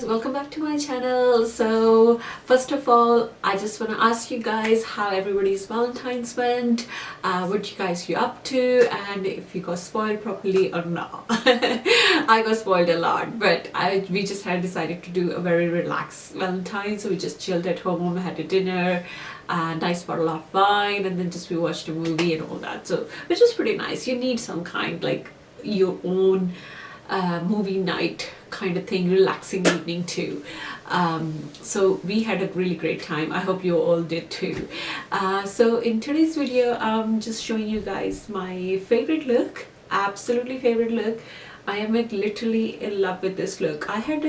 Welcome back to my channel. So first of all, I just want to ask you guys how everybody's Valentine's went, what you guys you up to, and if you got spoiled properly or not. I got spoiled a lot, but we just had decided to do a very relaxed Valentine, so we just chilled at home, we had a dinner, a nice bottle of wine, and then just we watched a movie and all that, so which was pretty nice. You need some kind like your own movie night kind of thing, relaxing evening too. So we had a really great time. I hope you all did too. So in today's video, I'm just showing you guys my favorite look, absolutely favorite look. I am literally in love with this look. I had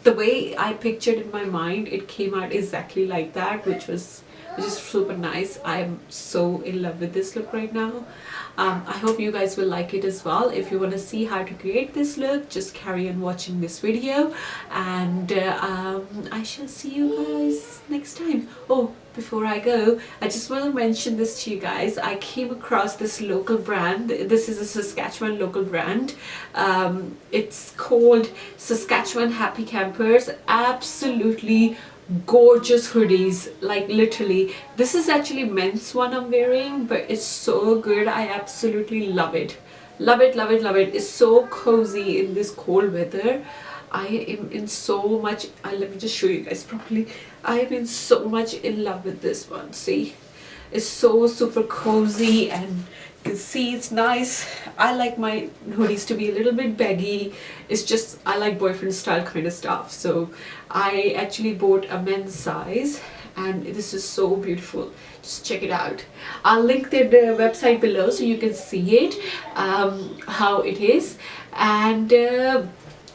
the way I pictured in my mind, it came out exactly like that, which is super nice. I am so in love with this look right now. I hope you guys will like it as well. If you want to see how to create this look, just carry on watching this video, and I shall see you guys next time. Oh, before I go, I just want to mention this to you guys. I came across this local brand. This is a Saskatchewan local brand. It's called Saskatchewan Happy Campers. Absolutely gorgeous hoodies, like literally. This is actually men's one I'm wearing, but it's so good. I absolutely love it. Love it, love it, love it. It's so cozy in this cold weather. I am in so much, let me just show you guys properly. I am in so much in love with this one. See, it's so super cozy, and you can see it's nice. I like my hoodies to be a little bit baggy. It's just, I like boyfriend style kind of stuff. So I actually bought a men's size, and this is so beautiful. Just check it out. I'll link the website below so you can see it, how it is. And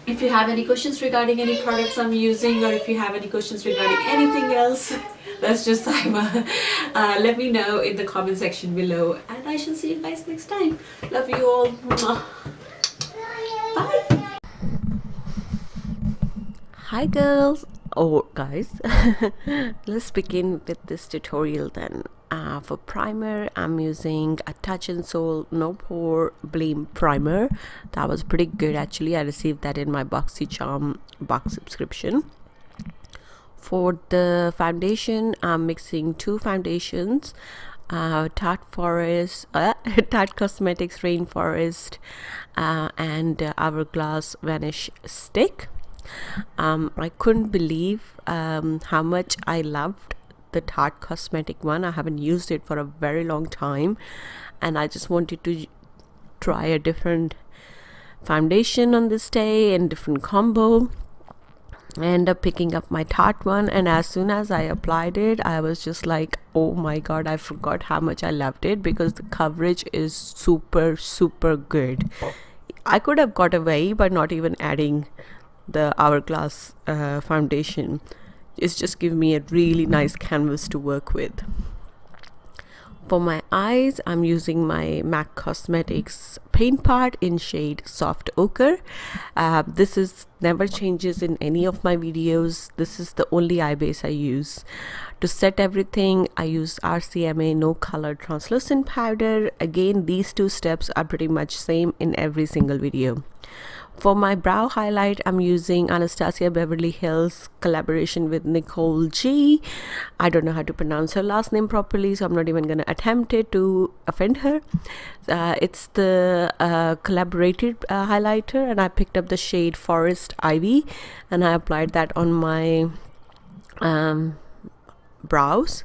if you have any questions regarding any products I'm using, or if you have any questions regarding anything else, let's just let me know in the comment section below, and I shall see you guys next time. Love you all. Bye. Hi girls, or guys. Let's begin with this tutorial then. For primer, I'm using a Touch and Soul No Pore Blam primer. That was pretty good actually. I received that in my BoxyCharm box subscription. For the foundation, I'm mixing two foundations, Tarte Cosmetics Rainforest and Hourglass Vanish Stick. I couldn't believe how much I loved the Tarte Cosmetic one. I haven't used it for a very long time, and I just wanted to try a different foundation on this day and different combo. I ended up picking up my Tarte one, and as soon as I applied it, I was just like, oh my god, I forgot how much I loved it, because the coverage is super good. I could have got away by not even adding the Hourglass foundation. It's just give me a really nice canvas to work with. For my eyes, I'm using my MAC Cosmetics Paint Pot in shade Soft Ochre. This is never changes in any of my videos. This is the only eye base I use. To set everything, I use RCMA No Color Translucent Powder. Again, these two steps are pretty much same in every single video. For my brow highlight, I'm using Anastasia Beverly Hills collaboration with Nicole G. I don't know how to pronounce her last name properly, so I'm not even going to attempt it to offend her. It's the collaborated highlighter, and I picked up the shade Forest Ivy, and I applied that on my brows,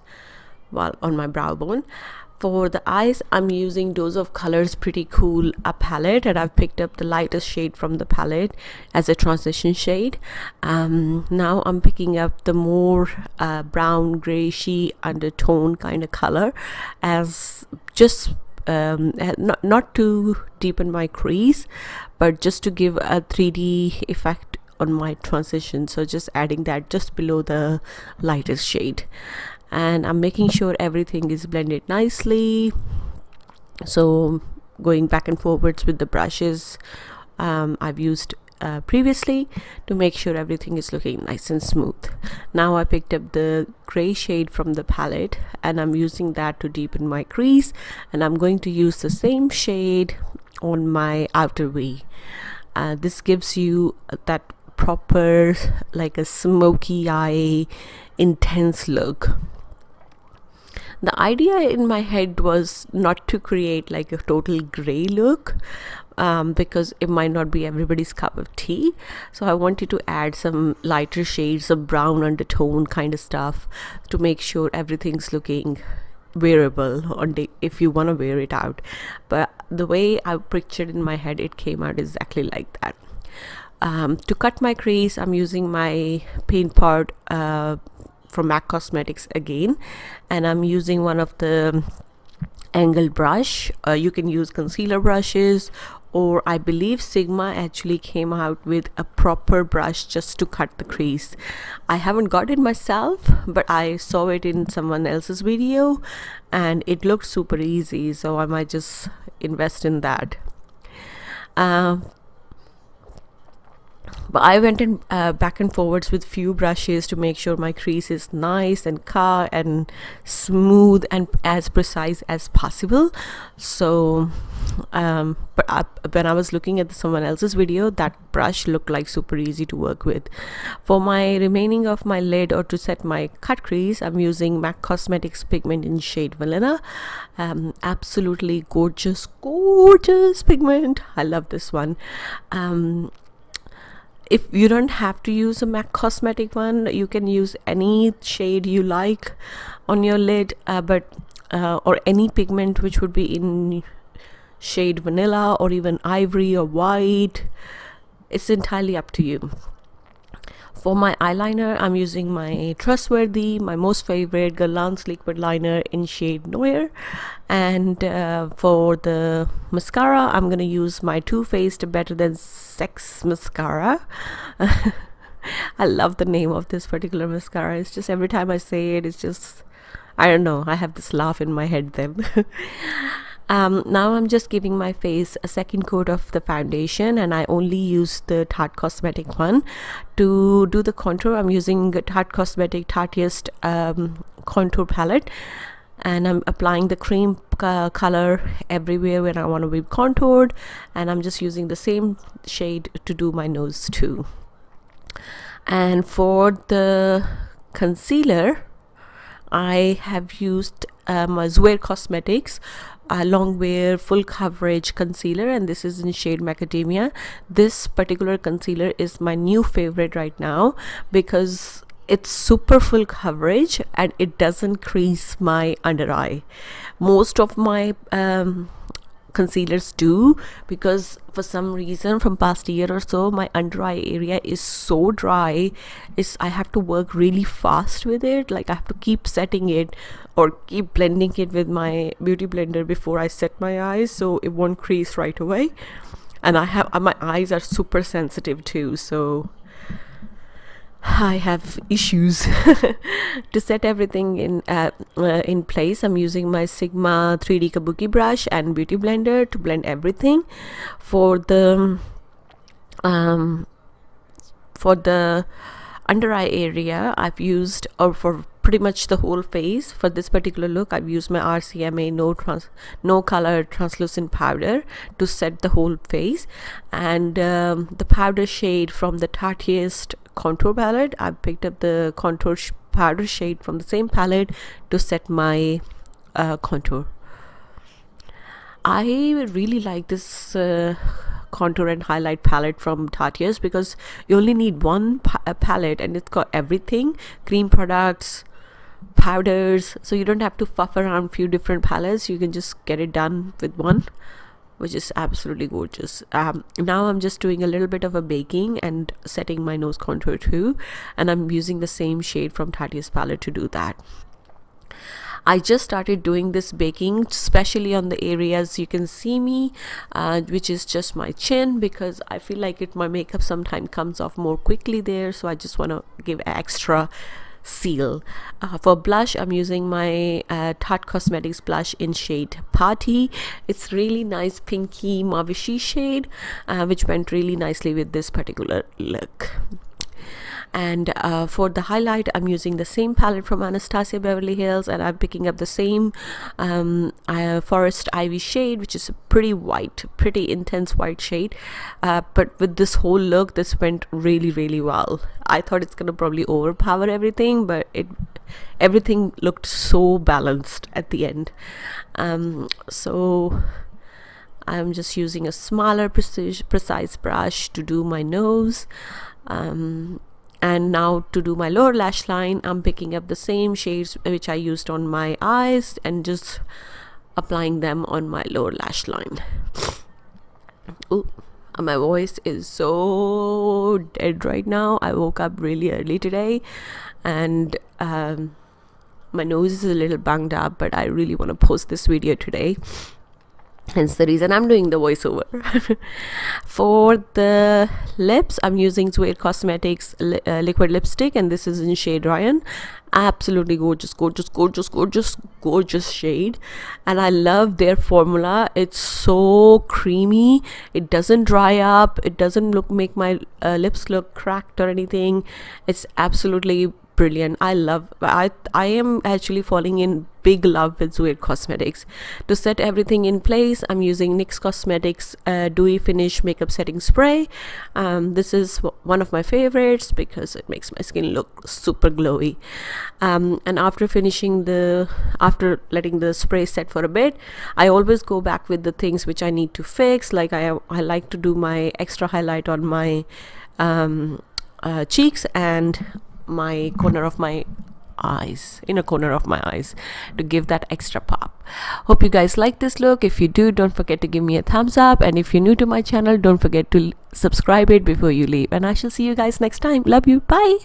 well, on my brow bone. For the eyes, I'm using Dose of Colors Pretty Cool palette, and I've picked up the lightest shade from the palette as a transition shade. Now I'm picking up the more brown grayishy undertone kind of color, as just not to deepen my crease, but just to give a 3D effect on my transition. So just adding that just below the lightest shade, and I'm making sure everything is blended nicely. So going back and forwards with the brushes, I've used previously to make sure everything is looking nice and smooth. Now I picked up the gray shade from the palette and I'm using that to deepen my crease, and I'm going to use the same shade on my outer V. This gives you that proper, like a smoky eye, intense look. The idea in my head was not to create like a total gray look, because it might not be everybody's cup of tea. So I wanted to add some lighter shades of brown undertone kind of stuff to make sure everything's looking wearable on day if you want to wear it out. But the way I pictured in my head, it came out exactly like that. To cut my crease, I'm using my paint pot from MAC Cosmetics again, and I'm using one of the angled brush. You can use concealer brushes, or I believe Sigma actually came out with a proper brush just to cut the crease. I haven't got it myself, but I saw it in someone else's video and it looked super easy, so I might just invest in that. But I went in back and forwards with few brushes to make sure my crease is nice and cut and smooth and as precise as possible. So when I was looking at someone else's video, that brush looked like super easy to work with. For my remaining of my lid, or to set my cut crease, I'm using MAC Cosmetics pigment in shade Vanilla. Absolutely gorgeous pigment. I love this one. If you don't have to use a MAC Cosmetic one, you can use any shade you like on your lid, or any pigment which would be in shade Vanilla or even ivory or white. It's entirely up to you. For my eyeliner, I'm using my trustworthy, my most favorite Galance liquid liner in shade Noir. And for the mascara, I'm gonna use my Too Faced Better Than Sex mascara. I love the name of this particular mascara. It's just every time I say it, it's just, I don't know, I have this laugh in my head then. Now I'm just giving my face a second coat of the foundation, and I only use the Tarte Cosmetic one. To do the contour, I'm using Tarte Cosmetic Tartiest contour palette, and I'm applying the cream color everywhere when I want to be contoured, and I'm just using the same shade to do my nose too. And for the concealer, I have used my Jouer Cosmetics long wear full coverage concealer, and this is in shade Macadamia. This particular concealer is my new favorite right now because it's super full coverage and it doesn't crease my under eye. Most of my concealers do, because for some reason from past year or so my under eye area is so dry. I have to work really fast with it, like I have to keep setting it or keep blending it with my beauty blender before I set my eyes, so it won't crease right away. And my eyes are super sensitive too, so I have issues. To set everything in place, I'm using my Sigma 3D Kabuki brush and beauty blender to blend everything. For the under eye area, I've used, or for pretty much the whole face, for this particular look I've used my RCMA no color translucent powder to set the whole face. And the powder shade from the Tartiest contour palette, I picked up the contour powder shade from the same palette to set my contour. I really like this contour and highlight palette from Tartiest because you only need one palette and it's got everything, cream products, powders, so you don't have to fuff around few different palettes. You can just get it done with one, which is absolutely gorgeous. Now I'm just doing a little bit of a baking and setting my nose contour too, and I'm using the same shade from Tartiest palette to do that. I just started doing this baking, especially on the areas you can see me, which is just my chin, because I feel like my makeup sometimes comes off more quickly there, so I just want to give extra seal. For blush, I'm using my Tarte Cosmetics blush in shade PAARTY. It's really nice pinky mauvey shade, which went really nicely with this particular look. And for the highlight, I'm using the same palette from Anastasia Beverly Hills, and I'm picking up the same Forest Ivy shade, which is a pretty white, pretty intense white shade. But with this whole look, this went really well. I thought it's gonna probably overpower everything, but everything looked so balanced at the end. So I'm just using a smaller precise brush to do my nose. And now to do my lower lash line, I'm picking up the same shades which I used on my eyes and just applying them on my lower lash line. Ooh, my voice is so dead right now. I woke up really early today, and my nose is a little bunged up, but I really want to post this video today. Hence the reason I'm doing the voiceover. For the lips, I'm using Jouer Cosmetics liquid lipstick, and this is in shade Rayanne. Absolutely gorgeous shade, and I love their formula. It's so creamy. It doesn't dry up. It doesn't make my lips look cracked or anything. It's absolutely brilliant. I am actually falling in big love with Jouer Cosmetics. To set everything in place, I'm using NYX Cosmetics Dewy Finish Makeup Setting Spray. This is one of my favorites because it makes my skin look super glowy. And after letting the spray set for a bit, I always go back with the things which I need to fix. Like I like to do my extra highlight on my cheeks and my corner of my eyes, inner corner of my eyes, to give that extra pop. Hope you guys like this look. If you do, don't forget to give me a thumbs up, and if you're new to my channel, don't forget to subscribe it before you leave, and I shall see you guys next time. Love you. Bye.